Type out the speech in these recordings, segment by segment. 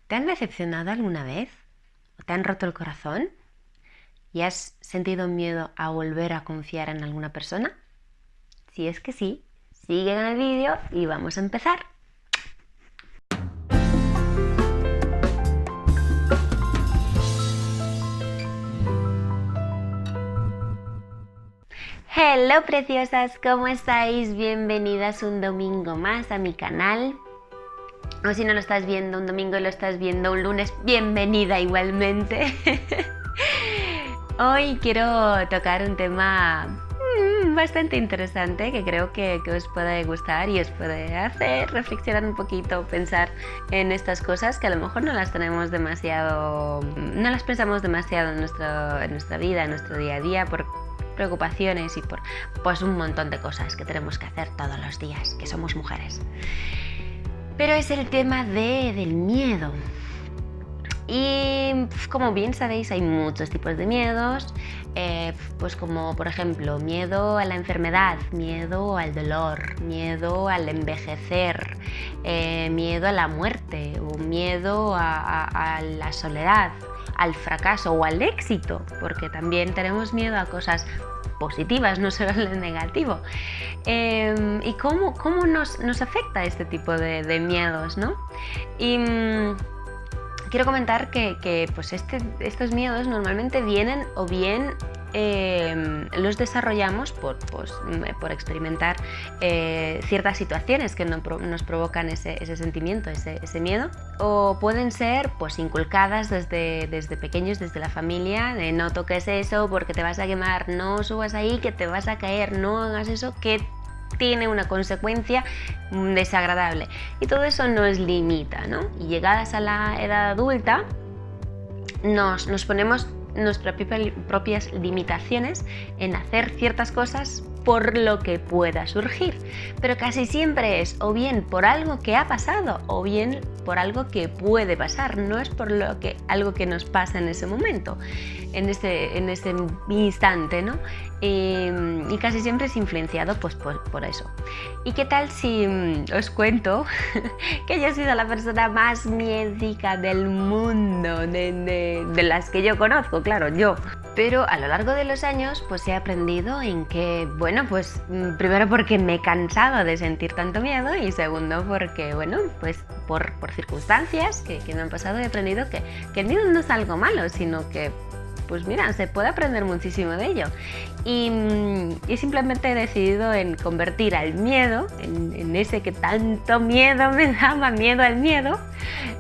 ¿Te han decepcionado alguna vez? ¿O te han roto el corazón? ¿Y has sentido miedo a volver a confiar en alguna persona? Si es que sí, sigue en el vídeo y vamos a empezar. Hello preciosas, ¿cómo estáis? Bienvenidas un domingo más a mi canal. O si no lo estás viendo un domingo y lo estás viendo un lunes, bienvenida igualmente. Hoy quiero tocar un tema bastante interesante que creo que os puede gustar y os puede hacer reflexionar un poquito, pensar en estas cosas que a lo mejor no las tenemos demasiado, no las pensamos demasiado en nuestra vida, en nuestro día a día, por preocupaciones y por pues un montón de cosas que tenemos que hacer todos los días, que somos mujeres. Pero es el tema del miedo. Y como bien sabéis, hay muchos tipos de miedos, pues como por ejemplo miedo a la enfermedad, miedo al dolor, miedo al envejecer, miedo a la muerte o miedo a la soledad, al fracaso o al éxito, porque también tenemos miedo a cosas positivas, no solo lo negativo. ¿Y cómo nos afecta este tipo de miedos, ¿no? Y quiero comentar que pues estos miedos normalmente vienen o bien los desarrollamos por experimentar ciertas situaciones que nos provocan ese sentimiento, ese miedo, o pueden ser pues inculcadas desde pequeños, desde la familia, de no toques eso porque te vas a quemar, no subas ahí que te vas a caer, no hagas eso que tiene una consecuencia desagradable, y todo eso nos limita, ¿no? Y llegadas a la edad adulta nos ponemos nuestras propias limitaciones en hacer ciertas cosas por lo que pueda surgir, pero casi siempre es o bien por algo que ha pasado o bien por algo que puede pasar, no es por algo que nos pasa en ese momento, en ese instante, ¿no? Y casi siempre es influenciado pues por eso. ¿Y qué tal si os cuento que yo he sido la persona más miedica del mundo, de las que yo conozco, claro, yo? Pero a lo largo de los años pues he aprendido en que, bueno, pues primero porque me he cansado de sentir tanto miedo y segundo porque, bueno, pues por circunstancias que me han pasado he aprendido que el miedo no es algo malo, sino que pues mira, se puede aprender muchísimo de ello. Y simplemente he decidido en convertir al miedo, en ese que tanto miedo me daba, miedo al miedo,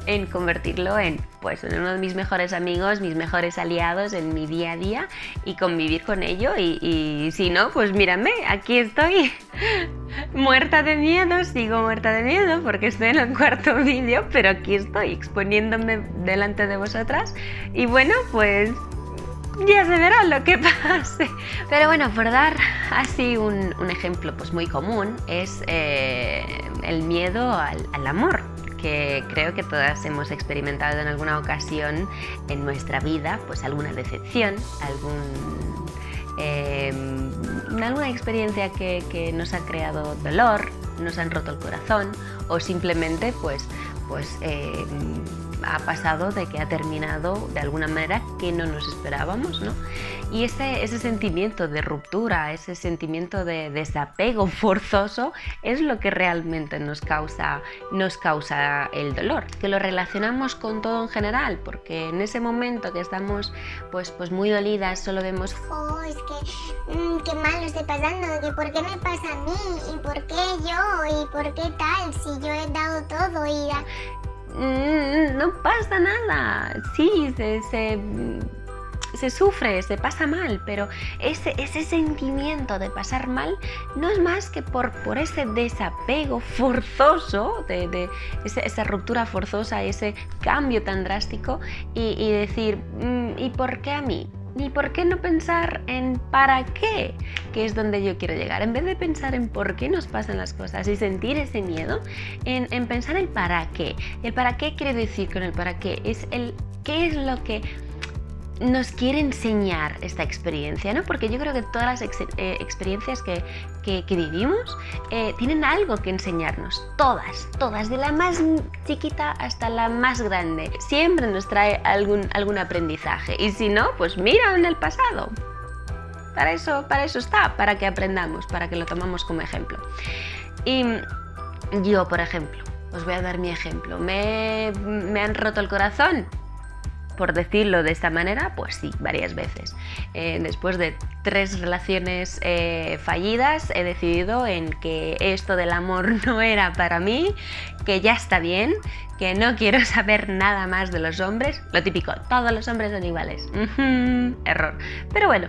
en convertirlo en uno de mis mejores amigos, mis mejores aliados en mi día a día y convivir con ello. Y si no, pues mírame, aquí estoy muerta de miedo, sigo muerta de miedo porque estoy en el cuarto vídeo, pero aquí estoy exponiéndome delante de vosotras y bueno, pues ya se verá lo que pase. Pero bueno, por dar así un ejemplo pues muy común es el miedo al amor, que creo que todas hemos experimentado en alguna ocasión en nuestra vida, pues alguna decepción, alguna experiencia que nos ha creado dolor, nos han roto el corazón o simplemente ha pasado de que ha terminado de alguna manera que no nos esperábamos, ¿no? Y ese sentimiento de ruptura, ese sentimiento de desapego forzoso es lo que realmente nos causa el dolor, que lo relacionamos con todo en general, porque en ese momento que estamos pues muy dolidas solo vemos es que qué mal lo estoy pasando, que por qué me pasa a mí y por qué yo y por qué tal, si yo he dado todo y no pasa nada, sí, se sufre, se pasa mal, pero ese sentimiento de pasar mal no es más que por ese desapego forzoso, de esa ruptura forzosa, ese cambio tan drástico y decir, ¿y por qué a mí? ¿Y por qué no pensar en para qué? Que es donde yo quiero llegar. En vez de pensar en por qué nos pasan las cosas y sentir ese miedo, en pensar el para qué. El para qué quiere decir con el para qué. Es el qué es lo que nos quiere enseñar esta experiencia, ¿no? Porque yo creo que todas las experiencias que vivimos tienen algo que enseñarnos, todas, de la más chiquita hasta la más grande. Siempre nos trae algún aprendizaje, y si no, pues mira en el pasado. Para eso está, para que aprendamos, para que lo tomamos como ejemplo. Y yo, por ejemplo, os voy a dar mi ejemplo. ¿Me han roto el corazón? Por decirlo de esta manera, pues sí, varias veces. Después de 3 relaciones fallidas, he decidido en que esto del amor no era para mí, que ya está bien, que no quiero saber nada más de los hombres. Lo típico, todos los hombres son iguales. Error. Pero bueno,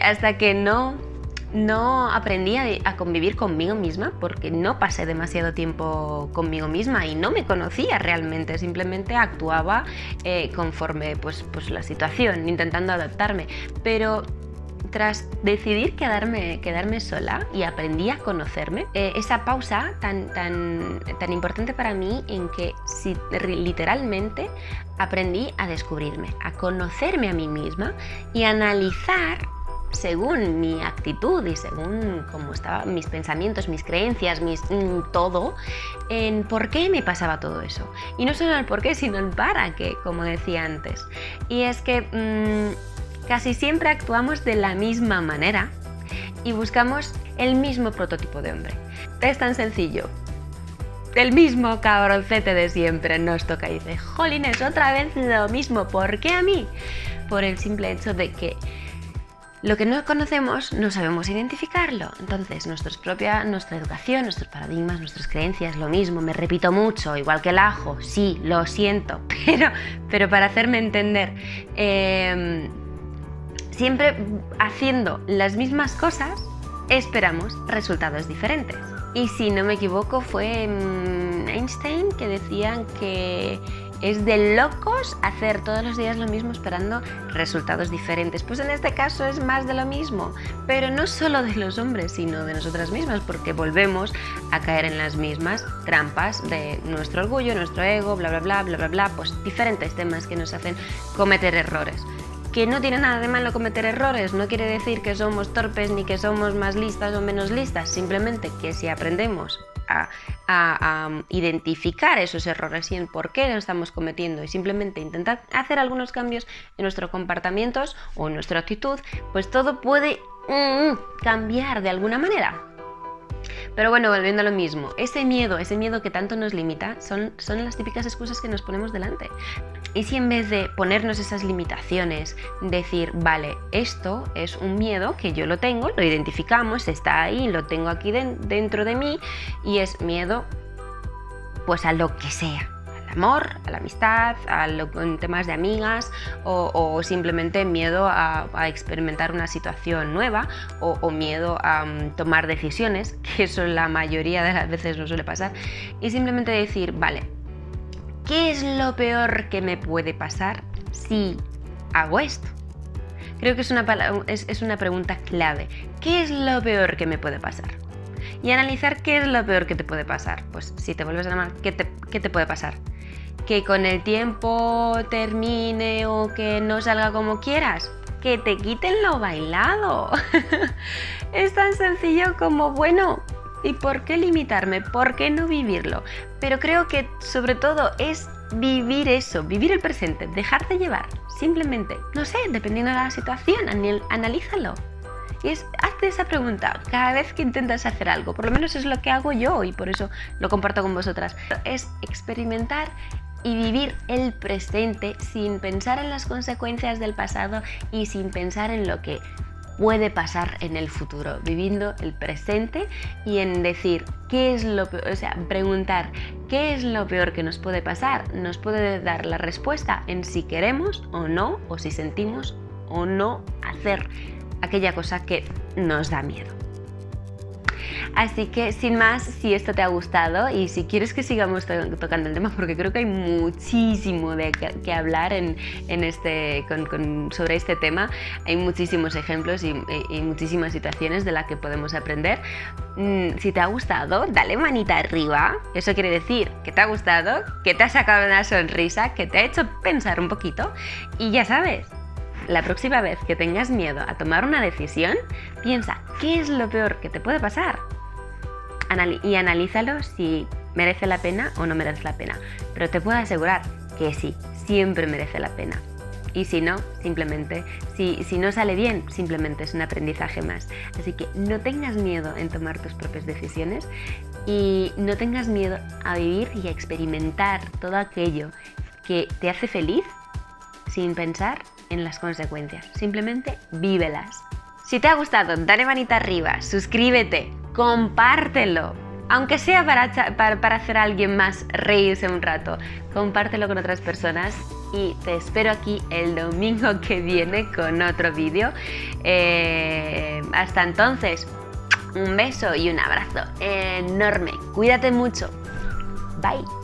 hasta que no aprendí a convivir conmigo misma, porque no pasé demasiado tiempo conmigo misma y no me conocía realmente, simplemente actuaba conforme pues la situación, intentando adaptarme. Pero tras decidir quedarme sola y aprendí a conocerme, esa pausa tan importante para mí, en que literalmente aprendí a descubrirme, a conocerme a mí misma y a analizar, según mi actitud y según cómo estaban mis pensamientos, mis creencias, todo, en por qué me pasaba todo eso. Y no solo el por qué, sino el para qué, como decía antes. Y es que casi siempre actuamos de la misma manera y buscamos el mismo prototipo de hombre. Es tan sencillo. El mismo cabroncete de siempre nos toca y dice: jolines, otra vez lo mismo, ¿por qué a mí? Por el simple hecho de que lo que no conocemos no sabemos identificarlo. Entonces nuestra educación, nuestros paradigmas, nuestras creencias, lo mismo, me repito mucho, igual que el ajo, sí, lo siento, pero para hacerme entender, siempre haciendo las mismas cosas esperamos resultados diferentes. Y si no me equivoco, fue Einstein que decían que es de locos hacer todos los días lo mismo esperando resultados diferentes. Pues en este caso es más de lo mismo, pero no solo de los hombres, sino de nosotras mismas, porque volvemos a caer en las mismas trampas de nuestro orgullo, nuestro ego, bla, bla, bla, bla, bla, bla, pues diferentes temas que nos hacen cometer errores. Que no tiene nada de malo cometer errores, no quiere decir que somos torpes ni que somos más listas o menos listas, simplemente que si aprendemos a identificar esos errores y el por qué lo estamos cometiendo, y simplemente intentar hacer algunos cambios en nuestros comportamientos o en nuestra actitud, pues todo puede cambiar de alguna manera. Pero bueno, volviendo a lo mismo, ese miedo que tanto nos limita son las típicas excusas que nos ponemos delante. Y si en vez de ponernos esas limitaciones, decir, vale, esto es un miedo que yo lo tengo, lo identificamos, está ahí, lo tengo aquí dentro de mí, y es miedo pues a lo que sea, al amor, a la amistad, en temas de amigas, o simplemente miedo a experimentar una situación nueva, o miedo a tomar decisiones, que eso la mayoría de las veces no suele pasar, y simplemente decir, vale, ¿qué es lo peor que me puede pasar si hago esto? Creo que es una pregunta clave. ¿Qué es lo peor que me puede pasar? Y analizar qué es lo peor que te puede pasar. Pues si te vuelves a enamorar, ¿qué te puede pasar? ¿Que con el tiempo termine o que no salga como quieras? ¡Que te quiten lo bailado! Es tan sencillo como, bueno, ¿y por qué limitarme? ¿Por qué no vivirlo? Pero creo que sobre todo es vivir eso, vivir el presente, dejarte llevar, simplemente, no sé, dependiendo de la situación, analízalo. Y hazte esa pregunta cada vez que intentas hacer algo, por lo menos es lo que hago yo y por eso lo comparto con vosotras. Es experimentar y vivir el presente sin pensar en las consecuencias del pasado y sin pensar en lo que puede pasar en el futuro, viviendo el presente y en decir qué es lo peor, o sea, preguntar qué es lo peor que nos puede pasar, nos puede dar la respuesta en si queremos o no, o si sentimos o no hacer aquella cosa que nos da miedo. Así que sin más, si esto te ha gustado y si quieres que sigamos tocando el tema, porque creo que hay muchísimo que hablar sobre este tema, hay muchísimos ejemplos y muchísimas situaciones de las que podemos aprender. Si te ha gustado, dale manita arriba, eso quiere decir que te ha gustado, que te ha sacado una sonrisa, que te ha hecho pensar un poquito, y ya sabes, la próxima vez que tengas miedo a tomar una decisión, piensa qué es lo peor que te puede pasar y analízalo si merece la pena o no merece la pena. Pero te puedo asegurar que sí, siempre merece la pena. Y si no, simplemente, si no sale bien, simplemente es un aprendizaje más. Así que no tengas miedo en tomar tus propias decisiones y no tengas miedo a vivir y a experimentar todo aquello que te hace feliz sin pensar en las consecuencias. Simplemente vívelas. Si te ha gustado, dale manita arriba, suscríbete, compártelo. Aunque sea para hacer a alguien más reírse un rato, compártelo con otras personas y te espero aquí el domingo que viene con otro vídeo. Hasta entonces, un beso y un abrazo enorme. Cuídate mucho. Bye.